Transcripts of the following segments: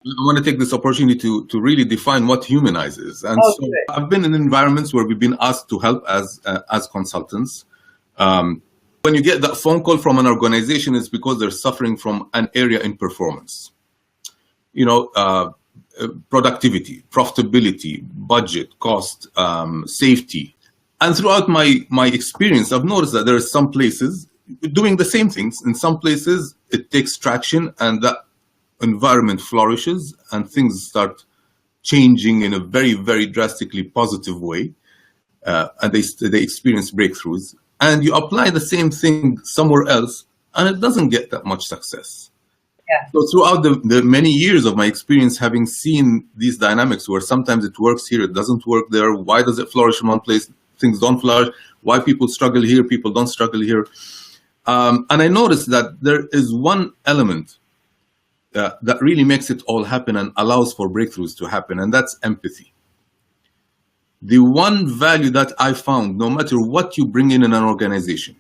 I want to take this opportunity to really define what Humanize is. And Oh, so good. I've been in environments where we've been asked to help as consultants. When you get that phone call from an organization, it's because they're suffering from an area in performance. Productivity, profitability, budget, cost, safety. And throughout my experience, I've noticed that there are some places doing the same things. In some places, it takes traction and that environment flourishes and things start changing in a very, very drastically positive way. And they experience breakthroughs. And you apply the same thing somewhere else, and it doesn't get that much success. Yeah. So throughout the many years of my experience, having seen these dynamics where sometimes it works here, it doesn't work there, why does it flourish in one place, things don't flourish, why people struggle here, people don't struggle here. And I noticed that there is one element that really makes it all happen and allows for breakthroughs to happen, and that's empathy. The one value that I found, no matter what you bring in an organization,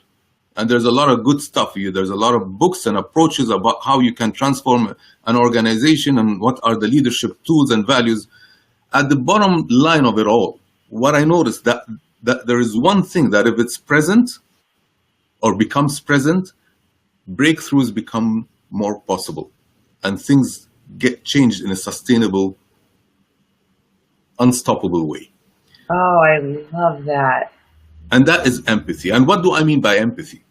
and there's a lot of good stuff here, there's a lot of books and approaches about how you can transform an organization and what are the leadership tools and values. At the bottom line of it all, what I noticed that there is one thing that if it's present or becomes present, breakthroughs become more possible and things get changed in a sustainable, unstoppable way. Oh, I love that. And that is empathy. And what do I mean by empathy?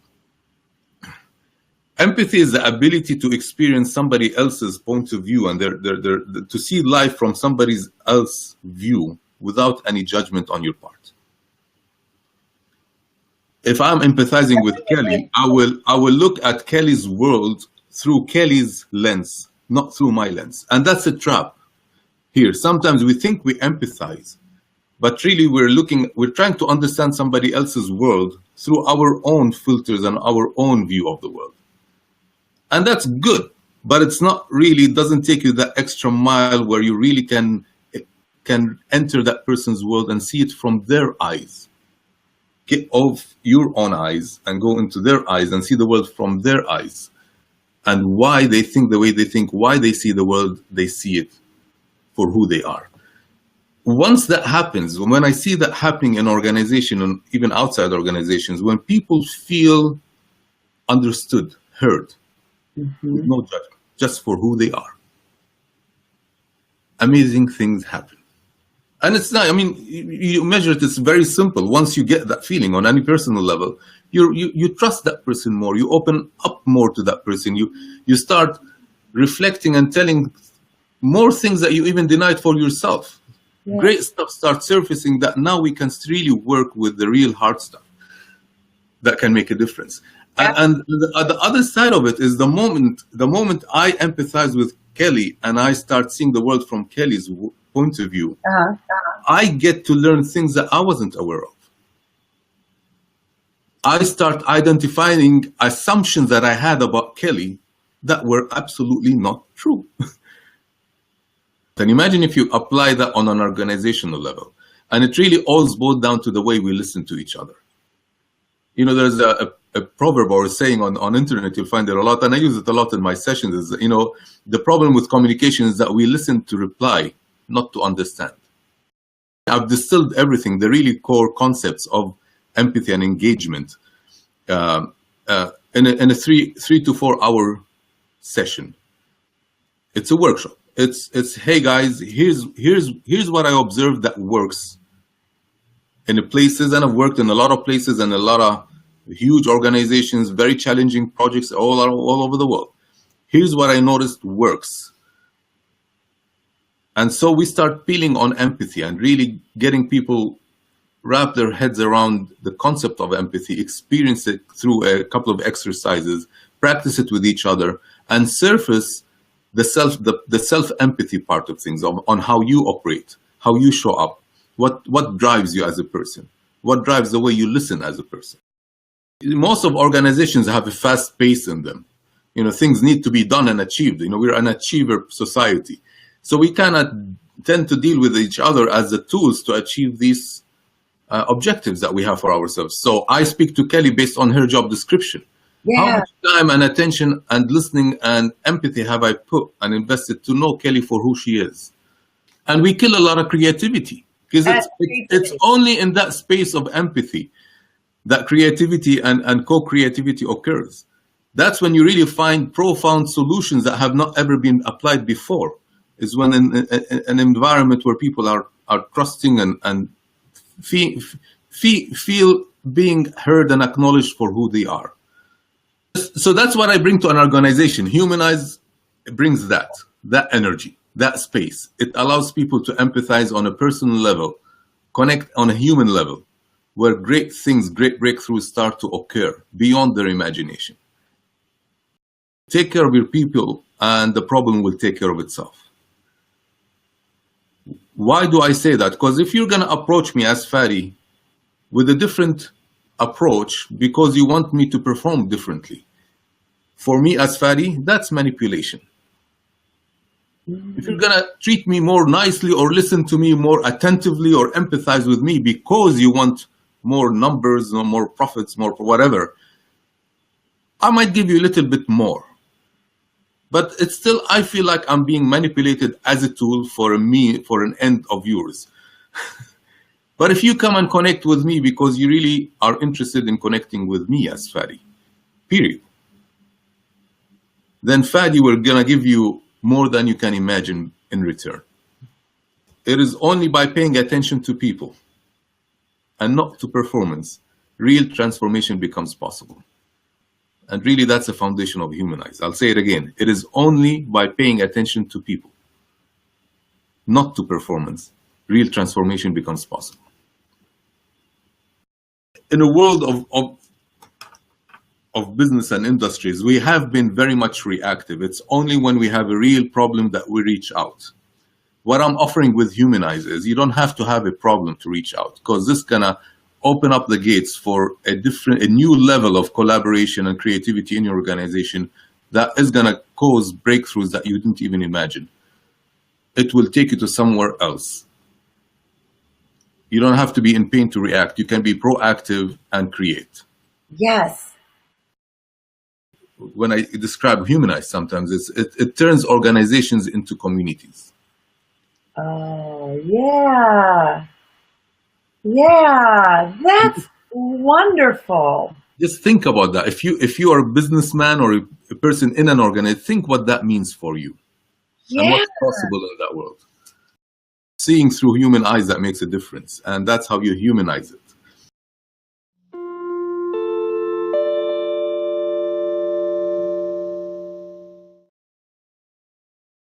Empathy is the ability to experience somebody else's point of view and to see life from somebody else's view without any judgment on your part. If I'm empathizing with Kelly, I will look at Kelly's world through Kelly's lens, not through my lens. And that's a trap here. Sometimes we think we empathize, but really we're trying to understand somebody else's world through our own filters and our own view of the world. And that's good, but it's not really, it doesn't take you that extra mile where you really can enter that person's world and see it from their eyes. Get off your own eyes and go into their eyes and see the world from their eyes. And why they think the way they think, why they see the world, they see it for who they are. Once that happens, when I see that happening in organizations and even outside organizations, when people feel understood, heard, with no judgment, just for who they are, amazing things happen. And it's not, I mean, you measure it, it's very simple. Once you get that feeling on any personal level, you trust that person more, you open up more to that person, you start reflecting and telling more things that you even denied for yourself. Yeah. Great stuff starts surfacing that now we can really work with the real hard stuff that can make a difference. Yeah. And the other side of it is the moment I empathize with Kelly and I start seeing the world from Kelly's point of view, I get to learn things that I wasn't aware of. I start identifying assumptions that I had about Kelly that were absolutely not true. And imagine if you apply that on an organizational level. And it really all boils down to the way we listen to each other. You know, there's a proverb or a saying on internet, you'll find it a lot, and I use it a lot in my sessions, is, you know, the problem with communication is that we listen to reply, not to understand. I've distilled everything, the really core concepts of empathy and engagement in a 3 to 4 hour session. It's a workshop. It's hey guys, here's what I observed that works in the places, and I've worked in a lot of places and a lot of huge organizations, very challenging projects all over the world. Here's what I noticed works. And so we start peeling on empathy and really getting people wrap their heads around the concept of empathy, experience it through a couple of exercises, practice it with each other, and surface the self-empathy part of things, on how you operate, how you show up, what drives you as a person, what drives the way you listen as a person. Most of organizations have a fast pace in them. You know, things need to be done and achieved. You know, we're an achiever society. So we cannot tend to deal with each other as the tools to achieve these objectives that we have for ourselves. So I speak to Kelly based on her job description. How Yeah. much time and attention and listening and empathy have I put and invested to know Kelly for who she is? And we kill a lot of creativity because And it's creativity. only in that space of empathy that creativity and co-creativity occurs. That's when you really find profound solutions that have not ever been applied before, is when in an environment where people are trusting and feel being heard and acknowledged for who they are. So that's what I bring to an organization. Humaneyes brings that energy, that space. It allows people to empathize on a personal level, connect on a human level, where great things, great breakthroughs start to occur beyond their imagination. Take care of your people and the problem will take care of itself. Why do I say that? Because if you're going to approach me as Fadi with a different approach because you want me to perform differently, for me as Fadi, that's manipulation. If you're going to treat me more nicely or listen to me more attentively or empathize with me because you want more numbers or more profits, more whatever, I might give you a little bit more. But it's still, I feel like I'm being manipulated as a tool for an end of yours. But if you come and connect with me because you really are interested in connecting with me as Fadi, period, then Fadi, we're gonna give you more than you can imagine in return. It is only by paying attention to people and not to performance, real transformation becomes possible. And really, that's the foundation of Humaneyes. I'll say it again. It is only by paying attention to people, not to performance, real transformation becomes possible. In a world of business and industries, we have been very much reactive. It's only when we have a real problem that we reach out. What I'm offering with Humaneyes is you don't have to have a problem to reach out, because this is gonna open up the gates for a new level of collaboration and creativity in your organization that is gonna cause breakthroughs that you didn't even imagine. It will take you to somewhere else. You don't have to be in pain to react. You can be proactive and create. Yes. When I describe Humaneyes, sometimes it turns organizations into communities. Oh, yeah. Yeah, that's wonderful. Just think about that. If you are a businessman or a person in an organization, think what that means for you and Yeah. what's possible in that world. Seeing through human eyes, that makes a difference, and that's how you humanize it.